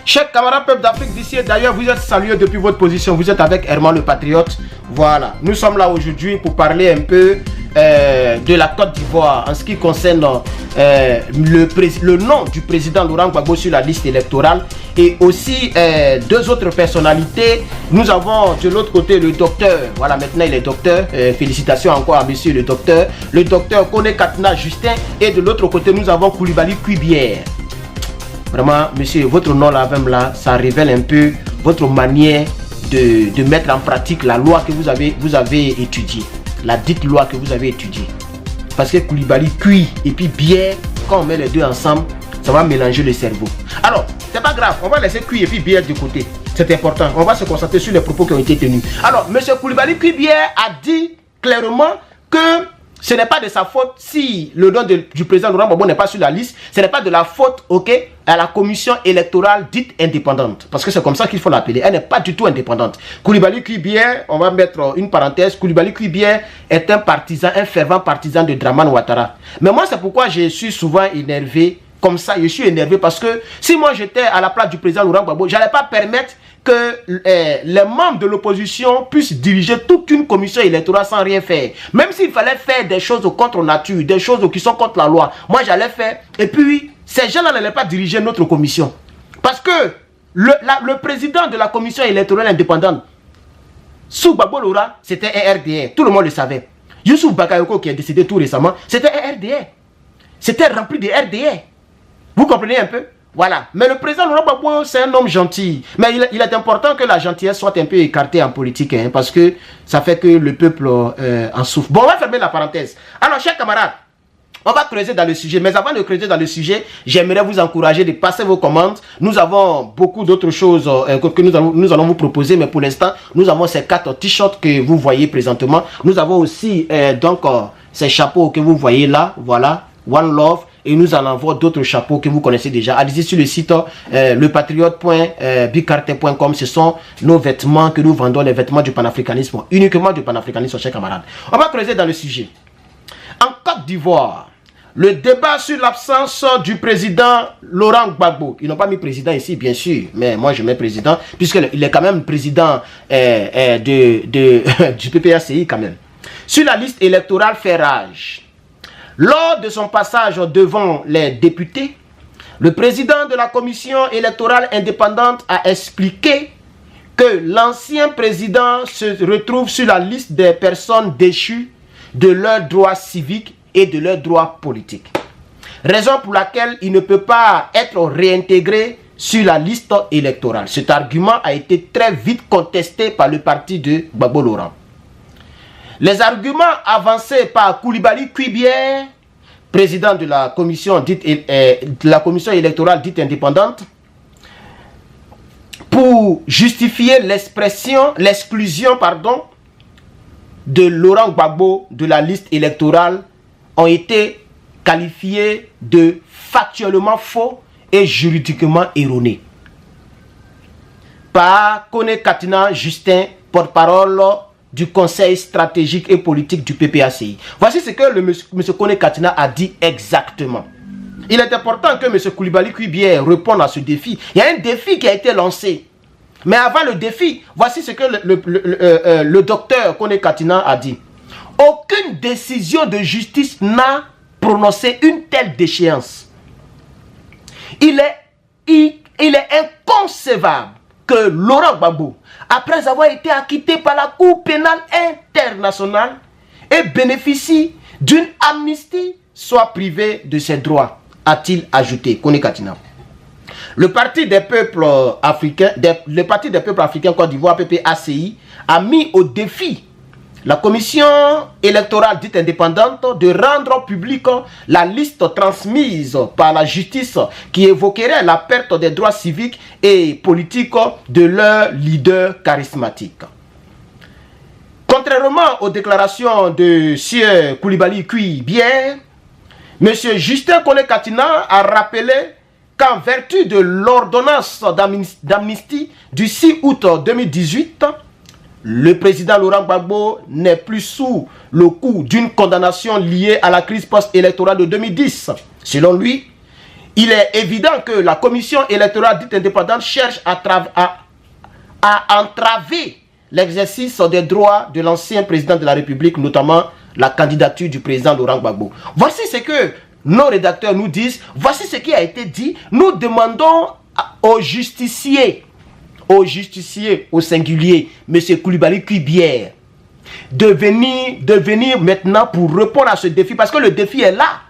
Chers camarades peuple d'Afrique d'ici et d'ailleurs, vous êtes salués depuis votre position. Vous êtes avec Herman le Patriote. Voilà, nous sommes là aujourd'hui pour parler un peu de la Côte d'Ivoire en ce qui concerne le nom du président Laurent Gbagbo sur la liste électorale et aussi deux autres personnalités. Nous avons de l'autre côté le docteur, voilà maintenant il est docteur, félicitations encore à monsieur le docteur Kone Katina Justin, et de l'autre côté nous avons Koulibaly Kuibière. Vraiment monsieur, votre nom là même là, ça révèle un peu votre manière de mettre en pratique la loi que vous avez étudiée, la dite loi que vous avez étudiée. Parce que Koulibaly cuit et puis bière, quand on met les deux ensemble, ça va mélanger le cerveau. Alors, c'est pas grave, on va laisser cuit et puis bière de côté. C'est important, on va se concentrer sur les propos qui ont été tenus. Alors, M. Koulibaly Kuibière a dit clairement que ce n'est pas de sa faute si le nom du président Laurent Gbagbo n'est pas sur la liste. Ce n'est pas de la faute, à la commission électorale dite indépendante. Parce que c'est comme ça qu'il faut l'appeler. Elle n'est pas du tout indépendante. Koulibaly Kuibière, on va mettre une parenthèse. Koulibaly Kuibière est un partisan, un fervent partisan de Dramane Ouattara. Mais moi, c'est pourquoi je suis souvent énervé. Comme ça, je suis énervé parce que si moi j'étais à la place du président Laurent Gbagbo, je n'allais pas permettre que les membres de l'opposition puissent diriger toute une commission électorale sans rien faire. Même s'il fallait faire des choses contre nature, des choses qui sont contre la loi, moi j'allais faire. Et puis, ces gens-là n'allaient pas diriger notre commission. Parce que le président de la commission électorale indépendante, Sou Gbagbo Laurent, c'était un RDR. Tout le monde le savait. Youssouf Bakayoko qui est décédé tout récemment, c'était un RDR. C'était rempli de RDR. Vous comprenez un peu? Voilà. Mais le président Laurent Gbagbo, c'est un homme gentil. Mais il est important que la gentillesse soit un peu écartée en politique, hein, parce que ça fait que le peuple en souffre. Bon, on va fermer la parenthèse. Alors, chers camarades, on va creuser dans le sujet. Mais avant de creuser dans le sujet, j'aimerais vous encourager de passer vos commandes. Nous avons beaucoup d'autres choses que nous allons vous proposer. Mais pour l'instant, nous avons ces 4 t-shirts que vous voyez présentement. Nous avons aussi ces chapeaux que vous voyez là. Voilà. One Love. Et nous en avons d'autres chapeaux que vous connaissez déjà. Allez-y sur le site lepatriote.bicarte.com. Ce sont nos vêtements que nous vendons, les vêtements du panafricanisme, uniquement du panafricanisme, chers camarades. On va creuser dans le sujet. En Côte d'Ivoire, le débat sur l'absence du président Laurent Gbagbo. Ils n'ont pas mis président ici, bien sûr, mais moi je mets président, puisqu'il est quand même président du PPACI quand même. Sur la liste électorale fait rage. Lors de son passage devant les députés, le président de la commission électorale indépendante a expliqué que l'ancien président se retrouve sur la liste des personnes déchues de leurs droits civiques et de leurs droits politiques. Raison pour laquelle il ne peut pas être réintégré sur la liste électorale. Cet argument a été très vite contesté par le parti de Gbagbo Laurent. Les arguments avancés par Koulibaly Kuibière, président de la commission électorale dite indépendante, pour justifier l'exclusion de Laurent Gbagbo de la liste électorale, ont été qualifiés de factuellement faux et juridiquement erronés. Par Kone Katina Justin, porte-parole du Conseil stratégique et politique du PPACI. Voici ce que M. Kone Katina a dit exactement. Il est important que M. Koulibaly Kuibière réponde à ce défi. Il y a un défi qui a été lancé. Mais avant le défi, voici ce que le docteur Kone Katina a dit. Aucune décision de justice n'a prononcé une telle déchéance. Il est inconcevable que Laurent Gbagbo, après avoir été acquitté par la Cour pénale internationale et bénéficie d'une amnistie, soit privé de ses droits, a-t-il ajouté, Kone Katina. Le Parti des peuples africains, Côte d'Ivoire, PPACI, a mis au défi la commission électorale dite indépendante de rendre publique la liste transmise par la justice qui évoquerait la perte des droits civiques et politiques de leur leader charismatique. Contrairement aux déclarations de M. Koulibaly Kuibière, M. Justin Kone Katina a rappelé qu'en vertu de l'ordonnance d'amnistie du 6 août 2018, le président Laurent Gbagbo n'est plus sous le coup d'une condamnation liée à la crise post-électorale de 2010. Selon lui, il est évident que la commission électorale dite indépendante cherche à entraver l'exercice des droits de l'ancien président de la République, notamment la candidature du président Laurent Gbagbo. Voici ce que nos rédacteurs nous disent, voici ce qui a été dit. Nous demandons aux justiciers, au singulier, M. Coulibaly Kuibière, de venir maintenant pour répondre à ce défi, parce que le défi est là.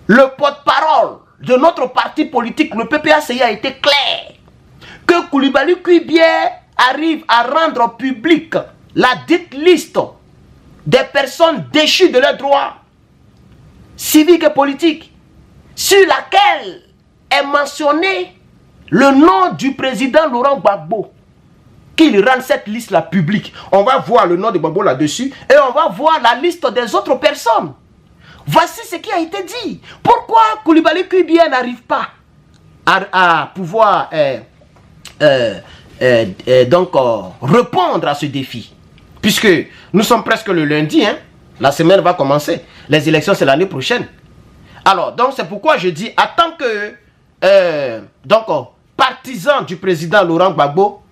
Le porte-parole de notre parti politique, le PPACI, a été clair. Que Coulibaly Kuibière arrive à rendre public la dite liste des personnes déchues de leurs droits civiques et politiques, sur laquelle est mentionné le nom du président Laurent Gbagbo, qu'il rende cette liste-là publique. On va voir le nom de Gbagbo là-dessus et on va voir la liste des autres personnes. Voici ce qui a été dit. Pourquoi Coulibaly Kuibière n'arrive pas à pouvoir répondre à ce défi? Puisque nous sommes presque le lundi, hein, la semaine va commencer. Les élections, c'est l'année prochaine. Alors, donc c'est pourquoi je dis, en tant que partisan du président Laurent Gbagbo,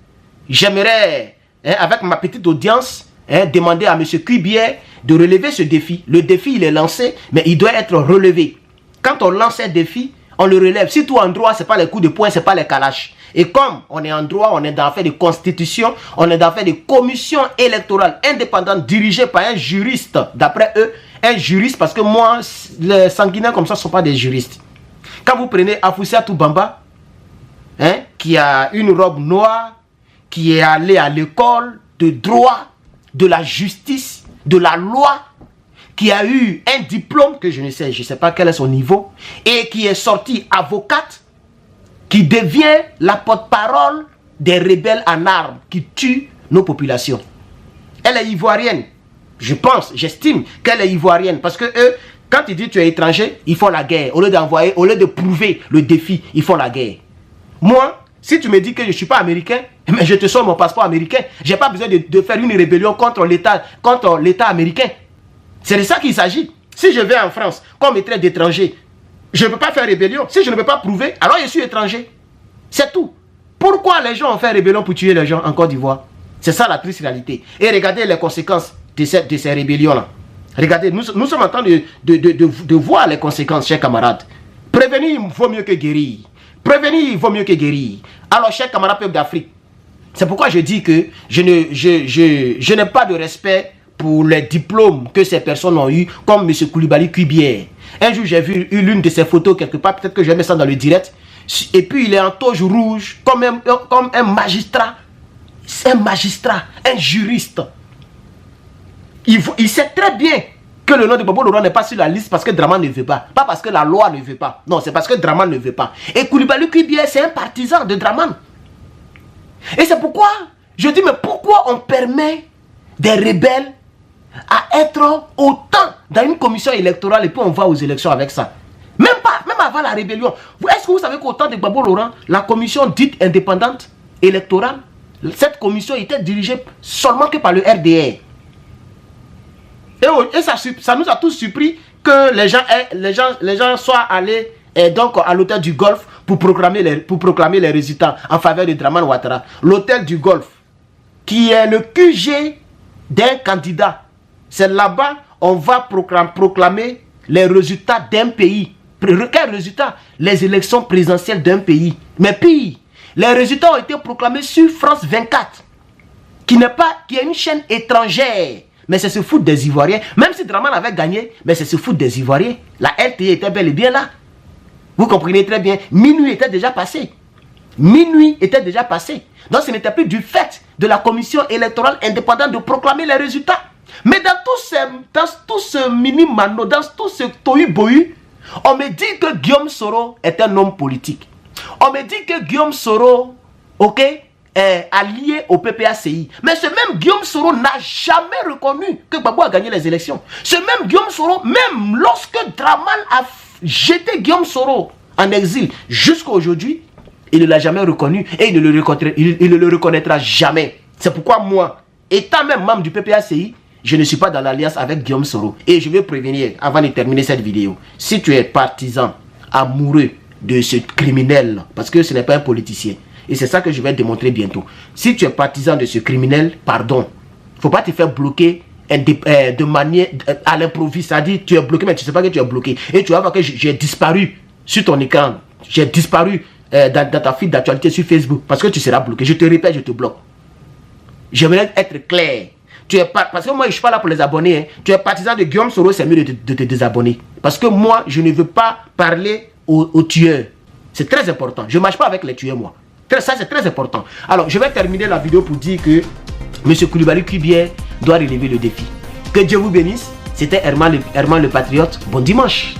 j'aimerais, avec ma petite audience, demander à M. Kuibière de relever ce défi. Le défi, il est lancé, mais il doit être relevé. Quand on lance un défi, on le relève. Surtout en droit, ce n'est pas les coups de poing, ce n'est pas les calaches. Et comme on est en droit, on est dans l'affaire de constitution, on est dans l'affaire de commission électorale indépendante dirigée par un juriste. D'après eux, un juriste, parce que moi, les sanguinaires comme ça ne sont pas des juristes. Quand vous prenez Afoussiatou Bamba, qui a une robe noire, qui est allé à l'école de droit, de la justice, de la loi, qui a eu un diplôme que je ne sais pas quel est son niveau, et qui est sortie avocate, qui devient la porte-parole des rebelles en armes qui tuent nos populations. Elle est ivoirienne. Je pense, j'estime qu'elle est ivoirienne. Parce que eux, quand ils disent tu es étranger, ils font la guerre. Au lieu d'envoyer, au lieu de prouver le défi, ils font la guerre. Moi, si tu me dis que je ne suis pas américain, mais je te sors mon passeport américain. Je n'ai pas besoin de faire une rébellion contre l'État américain. C'est de ça qu'il s'agit. Si je vais en France, qu'on me traite d'étranger, je ne peux pas faire rébellion. Si je ne peux pas prouver, alors je suis étranger. C'est tout. Pourquoi les gens ont fait rébellion pour tuer les gens en Côte d'Ivoire? C'est ça la triste réalité. Et regardez les conséquences de ces rébellions-là. Regardez, nous sommes en train de voir les conséquences, chers camarades. Prévenir vaut mieux que guérir. Prévenir vaut mieux que guérir. Alors, chers camarades peuple d'Afrique, c'est pourquoi je dis que je n'ai pas de respect pour les diplômes que ces personnes ont eu, comme M. Coulibaly Kuibière. Un jour, j'ai vu l'une de ses photos quelque part, peut-être que je vais mettre ça dans le direct, et puis il est en toge rouge, comme un magistrat, un juriste. Il sait très bien que le nom de Gbagbo Laurent n'est pas sur la liste parce que Draman ne veut pas. Pas parce que la loi ne veut pas. Non, c'est parce que Draman ne veut pas. Et Coulibaly Kuibière, c'est un partisan de Draman. Et c'est pourquoi, je dis, mais pourquoi on permet des rebelles à être autant dans une commission électorale et puis on va aux élections avec ça? Même avant la rébellion. Est-ce que vous savez qu'au temps de Gbagbo Laurent, la commission dite indépendante électorale, cette commission était dirigée seulement que par le RDR. Et ça nous a tous surpris que les gens soient allés donc à l'hôtel du Golfe pour proclamer les résultats en faveur de Draman Ouattara. L'hôtel du Golfe, qui est le QG d'un candidat. C'est là-bas on va proclamer les résultats d'un pays. Quel résultat? Les élections présidentielles d'un pays. Mais pire, les résultats ont été proclamés sur France 24, qui est une chaîne étrangère. Mais c'est se foutre des Ivoiriens. Même si Draman avait gagné, mais c'est se foutre des Ivoiriens. La RTI était bel et bien là. Vous comprenez très bien. Minuit était déjà passé. Minuit était déjà passé. Donc ce n'était plus du fait de la commission électorale indépendante de proclamer les résultats. Mais dans tout ce mini-mano, dans tout ce tohu-bohu, on me dit que Guillaume Soro est un homme politique. On me dit que Guillaume Soro, ok, est allié au PPACI. Mais ce même Guillaume Soro n'a jamais reconnu que Gbagbo a gagné les élections. Ce même Guillaume Soro, même lorsque Draman a jeté Guillaume Soro en exil jusqu'à aujourd'hui, il ne l'a jamais reconnu et il ne le reconnaîtra jamais. C'est pourquoi moi, étant même membre du PPACI, je ne suis pas dans l'alliance avec Guillaume Soro. Et je veux prévenir, avant de terminer cette vidéo, si tu es partisan amoureux de ce criminel, parce que ce n'est pas un politicien. Et c'est ça que je vais démontrer bientôt. Si tu es partisan de ce criminel, pardon, il ne faut pas te faire bloquer de manière à l'improviste. C'est-à-dire, tu es bloqué, mais tu ne sais pas que tu es bloqué. Et tu vas voir que j'ai disparu sur ton écran. J'ai disparu dans ta file d'actualité sur Facebook, parce que tu seras bloqué. Je te répète, je te bloque. J'aimerais être clair. Parce que moi, je ne suis pas là pour les abonnés. Hein. Tu es partisan de Guillaume Soro, c'est mieux de te désabonner. Parce que moi, je ne veux pas parler aux tueurs. C'est très important. Je ne marche pas avec les tueurs, moi. Ça, c'est très important. Alors, je vais terminer la vidéo pour dire que M. Coulibaly Cubier doit relever le défi. Que Dieu vous bénisse. C'était Herman le Patriote. Bon dimanche.